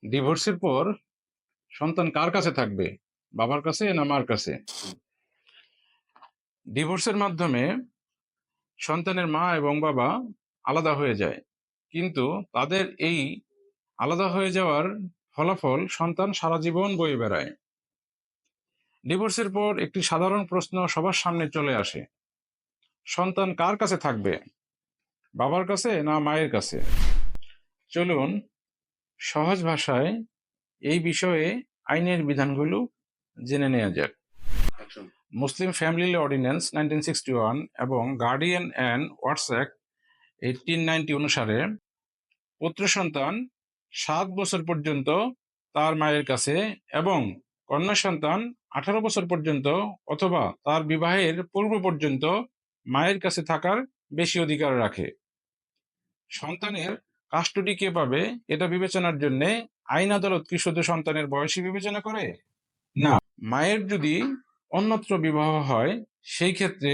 ডিভোর্সের পর সন্তান কার কাছে থাকবে, বাবার কাছে না মার কাছে? ডিভোর্সের মাধ্যমে সন্তানের মা এবং বাবা আলাদা হয়ে যায়, কিন্তু তাদের এই আলাদা হয়ে যাওয়ার ফলাফল সন্তান সারা জীবন বয়ে বেড়ায়। ডিভোর্সের পর একটি সাধারণ প্রশ্ন সবার সামনে চলে আসে: সন্তান কার কাছে থাকবে, বাবার কাছে না মায়ের কাছে? চলুন সহজ ভাষায় এই বিষয়ে আইনের বিধানগুলো জেনে নেওয়া যাক। মুসলিম ফ্যামিলি ল অর্ডিন্যান্স 1961 এবং গার্ডিয়ান অ্যান্ড ওয়ার্ডস অ্যাক্ট 1890 অনুসারে পুত্র সন্তান 7 বছর পর্যন্ত তার মায়ের কাছে এবং কন্যা সন্তান 18 বছর পর্যন্ত অথবা তার বিবাহের পূর্ব পর্যন্ত মায়ের কাছে থাকার বেশি অধিকার রাখে। সন্তানের কাস্টডি কে পাবে এটা বিবেচনার জন্য আইন আদালত কি শুধু সন্তানের বয়সী বিবেচনা করে? না, মায়ের যদি অন্যত্র বিবাহ হয় সেই ক্ষেত্রে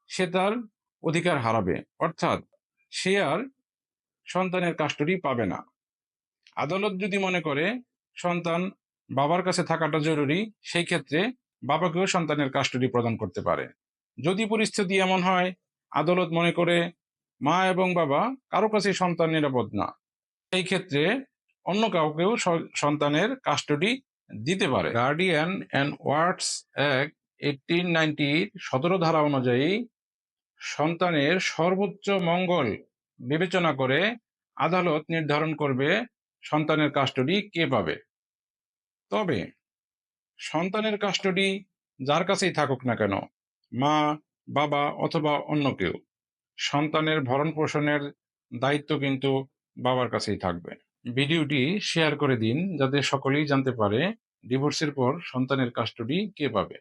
সে তার অধিকার হারাবে, অর্থাৎ সে আর সন্তানের কাস্টডি পাবে না। আদালত যদি মনে করে সন্তান বাবার কাছে থাকাটা জরুরি, সেই ক্ষেত্রে বাবাকেও সন্তানের কাস্টডি প্রদান করতে পারে। যদি পরিস্থিতি এমন হয় আদালত মনে করে মা এবং বাবা কারো কাছে সন্তান নিরাপদ না, সেই ক্ষেত্রে অন্য কাউকেও সন্তানের কাস্টডি দিতে পারে। গার্ডিয়ান অ্যান্ড ওয়ার্ডস অ্যাক্ট 1890 17 ধারা অনুযায়ী সন্তানের সর্বোচ্চ মঙ্গল বিবেচনা করে আদালত নির্ধারণ করবে সন্তানের কাস্টডি কে পাবে। তবে সন্তানের কাস্টডি যার কাছেই থাকুক না কেন, মা, বাবা অথবা অন্য কেউ, সন্তানের ভরণ পোষণের দায়িত্ব কিন্তু বাবার কাছেই থাকবে। ভিডিওটি শেয়ার করে দিন যাতে সকলেই জানতে পারে ডিভোর্সের পর সন্তানের কাস্টডি কে পাবে।